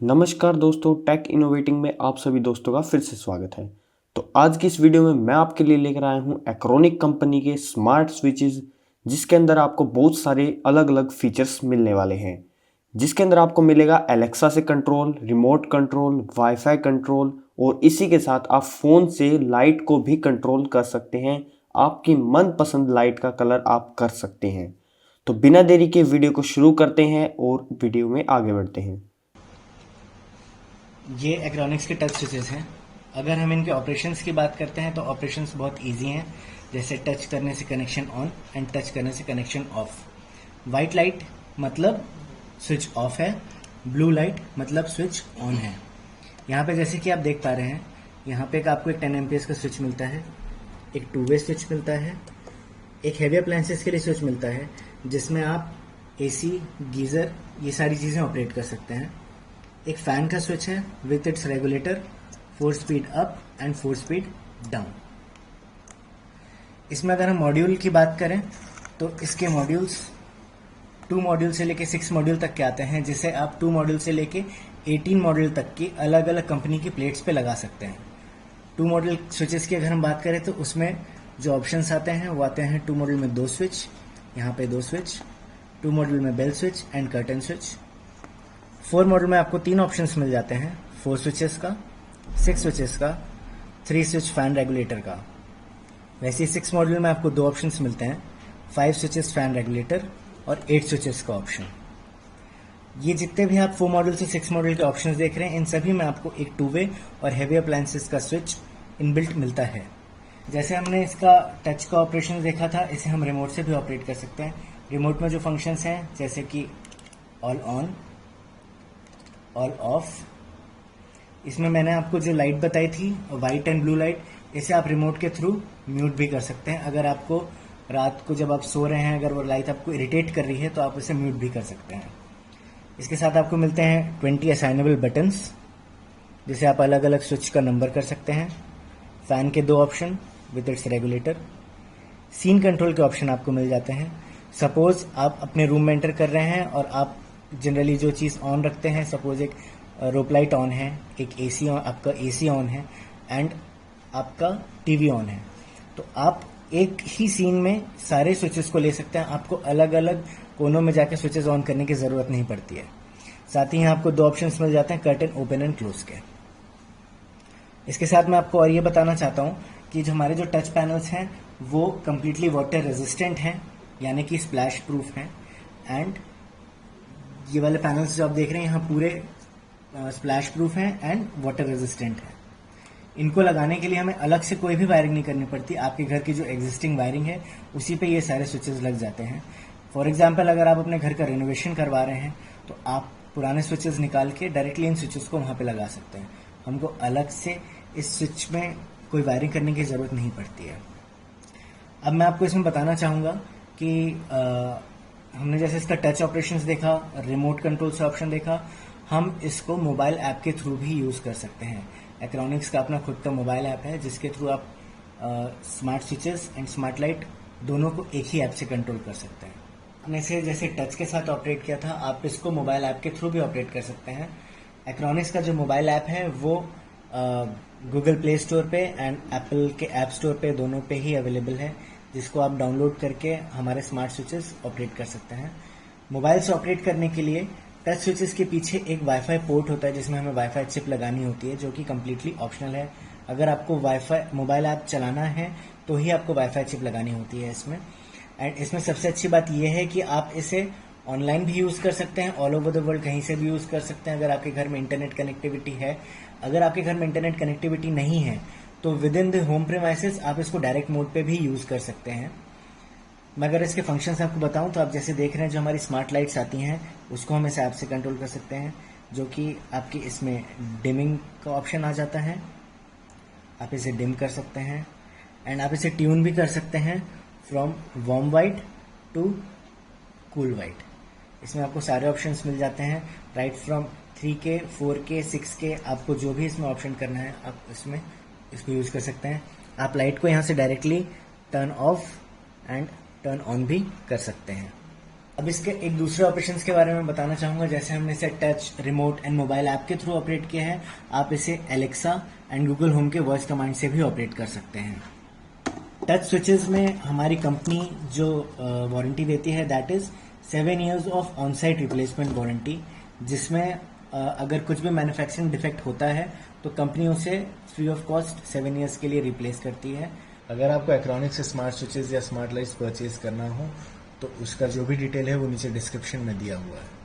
नमस्कार दोस्तों, take innovating में आप सभी दोस्तों का फिर से स्वागत है। तो आज की इस वीडियो में मैं आपके लिए लेकर आया हूँ एक्रोनिक कंपनी के स्मार्ट स्विचेस, जिसके अंदर आपको बहुत सारे अलग अलग फीचर्स मिलने वाले हैं। जिसके अंदर आपको मिलेगा एलेक्सा से control, remote control, wifi control और इसी के साथ आप फ़ोन से लाइट को भी कंट्रोल कर सकते हैं। आपकी मनपसंद लाइट का कलर आप कर सकते हैं। तो बिना देरी के वीडियो को शुरू करते हैं और वीडियो में आगे बढ़ते हैं। ये एक्रोनिक्स के टच स्विचेस हैं। अगर हम इनके ऑपरेशंस की बात करते हैं तो ऑपरेशंस बहुत इजी हैं, जैसे टच करने से कनेक्शन ऑन एंड टच करने से कनेक्शन ऑफ। वाइट लाइट मतलब स्विच ऑफ है, ब्लू लाइट मतलब स्विच ऑन है। यहाँ पे जैसे कि आप देख पा रहे हैं, यहाँ पे आपको एक 10 एम्पियर्स का स्विच मिलता है, एक 2 वे स्विच मिलता है, एक हैवी अप्लायंसेस के लिए स्विच मिलता है जिसमें आप एसी, गीज़र ये सारी चीज़ें ऑपरेट कर सकते हैं। एक फैन का स्विच है with its regulator, 4 speed up and 4 speed down. इसमें अगर हम मॉड्यूल की बात करें तो इसके मॉड्यूल्स 2 मॉड्यूल से लेके 6 मॉड्यूल तक के आते हैं, जिसे आप 2 मॉड्यूल से लेके 18 मॉड्यूल तक की अलग अलग कंपनी की प्लेट्स पे लगा सकते हैं। 2 मॉड्यूल स्विचेस की अगर हम बात करें तो उसमें जो ऑप्शंस आते हैं वो आते हैं 2 मॉड्यूल में 2 स्विच, यहाँ पे 2 स्विच, 2 मॉड्यूल में bell switch and curtain switch. 4 model में आपको 3 ऑप्शंस मिल जाते हैं, 4 स्विचेस का, 6 स्विचेस का, 3 स्विच फैन रेगुलेटर का। वैसे ही 6 मॉडल में आपको 2 ऑप्शंस मिलते हैं, 5 स्विचेस फैन रेगुलेटर और 8 स्विचेस का ऑप्शन। ये जितने भी आप 4 मॉडल से 6 मॉडल के ऑप्शंस देख रहे हैं, इन सभी में आपको एक 2 वे और हैवी अप्लायंसेस का स्विच इनबिल्ट मिलता है। जैसे हमने इसका टच का ऑपरेशन देखा था, इसे हम रिमोट से भी ऑपरेट कर सकते हैं। रिमोट में जो फंक्शंस हैं जैसे कि ऑल ऑन, ऑल ऑफ, इसमें मैंने आपको जो लाइट बताई थी वाइट एंड ब्लू लाइट, इसे आप रिमोट के थ्रू म्यूट भी कर सकते हैं। अगर आपको रात को जब आप सो रहे हैं, अगर वो लाइट आपको इरिटेट कर रही है तो आप इसे म्यूट भी कर सकते हैं। इसके साथ आपको मिलते हैं 20 असाइनेबल बटन्स, जिसे आप अलग अलग स्विच का नंबर कर सकते हैं। फैन के 2 option with its regulator. Scene control के ऑप्शन आपको मिल जाते हैं। सपोज आप अपने रूम में एंटर कर रहे हैं और आप जनरली जो चीज़ ऑन रखते हैं, सपोज एक रोप लाइट ऑन है, एक एसी ऑन, आपका एसी ऑन है एंड आपका टीवी ऑन है, तो आप एक ही सीन में सारे स्विचेस को ले सकते हैं। आपको अलग अलग कोनों में जाकर स्विचेस ऑन करने की ज़रूरत नहीं पड़ती है। साथ ही यहाँ आपको 2 ऑप्शंस मिल जाते हैं, कर्टन ओपन एंड क्लोज के। इसके साथ मैं आपको और ये बताना चाहता हूँ कि जो हमारे जो टच पैनल्स हैं वो कम्प्लीटली वाटर रेजिस्टेंट हैं, यानी कि स्प्लैश प्रूफ हैं। एंड ये वाले पैनल्स जो आप देख रहे हैं यहाँ पूरे स्प्लैश प्रूफ हैं एंड वाटर रेजिस्टेंट है। इनको लगाने के लिए हमें अलग से कोई भी वायरिंग नहीं करनी पड़ती। आपके घर की जो एग्जिस्टिंग वायरिंग है उसी पे ये सारे स्विचेस लग जाते हैं। फॉर एग्जांपल, अगर आप अपने घर का रिनोवेशन करवा रहे हैं तो आप पुराने स्विचेस निकाल के डायरेक्टली इन स्विचेस को वहाँ पे लगा सकते हैं। हमको अलग से इस स्विच में कोई वायरिंग करने की ज़रूरत नहीं पड़ती है। अब मैं आपको इसमें बताना चाहूँगा कि हमने जैसे इसका टच ऑपरेशंस देखा, रिमोट कंट्रोल से ऑप्शन देखा, हम इसको मोबाइल ऐप के थ्रू भी यूज़ कर सकते हैं। एक्रोनिक्स का अपना खुद का मोबाइल ऐप है जिसके थ्रू आप smart switches and smart light दोनों को एक ही ऐप से कंट्रोल कर सकते हैं। आपने इसे जैसे टच के साथ ऑपरेट किया था, आप इसको मोबाइल ऐप के थ्रू भी ऑपरेट कर सकते हैं। एक्रोनिक्स का जो मोबाइल ऐप है वो गूगल प्ले स्टोर पे एंड एप्पल के ऐप स्टोर पे दोनों पे ही अवेलेबल है, जिसको आप डाउनलोड करके हमारे स्मार्ट स्विचेस ऑपरेट कर सकते हैं। मोबाइल से ऑपरेट करने के लिए टच स्विचेस के पीछे एक वाईफाई पोर्ट होता है जिसमें हमें वाईफाई चिप लगानी होती है, जो कि कम्प्लीटली ऑप्शनल है। अगर आपको वाईफाई मोबाइल ऐप चलाना है तो ही आपको वाईफाई चिप लगानी होती है इसमें। एंड इसमें सबसे अच्छी बात यह है कि आप इसे ऑनलाइन भी यूज़ कर सकते हैं, ऑल ओवर द वर्ल्ड कहीं से भी यूज़ कर सकते हैं अगर आपके घर में इंटरनेट कनेक्टिविटी है। अगर आपके घर में इंटरनेट कनेक्टिविटी नहीं है तो with in the home premises आप इसको डायरेक्ट मोड पे भी यूज़ कर सकते हैं। मैं अगर इसके फंक्शंस आपको बताऊं तो आप जैसे देख रहे हैं जो हमारी स्मार्ट लाइट्स आती हैं उसको हम इस ऐप से कंट्रोल कर सकते हैं, जो कि आपकी इसमें डिमिंग का ऑप्शन आ जाता है। आप इसे डिम कर सकते हैं एंड आप इसे ट्यून भी कर सकते हैं from warm white to cool white. इसमें आपको सारे ऑप्शंस मिल जाते हैं, right from 3K, 4K, 6K, आपको जो भी इसमें ऑप्शन करना है आप इसको यूज़ कर सकते हैं। आप लाइट को यहाँ से directly turn off and turn on भी कर सकते हैं। अब इसके एक दूसरे ऑपरेशंस के बारे में बताना चाहूँगा। जैसे हमने इसे touch, remote and mobile app के थ्रू ऑपरेट किया है, आप इसे एलेक्सा एंड गूगल होम के वॉइस कमांड से भी ऑपरेट कर सकते हैं। टच स्विचेस में हमारी कंपनी जो वारंटी देती है that is 7 years of on site replacement warranty, जिसमें अगर कुछ भी मैन्युफैक्चरिंग डिफेक्ट होता है तो कंपनी उसे फ्री ऑफ कॉस्ट 7 years के लिए रिप्लेस करती है। अगर आपको एक्रोनिक से स्मार्ट स्विचेस या स्मार्ट लाइट्स परचेज करना हो तो उसका जो भी डिटेल है वो नीचे डिस्क्रिप्शन में दिया हुआ है।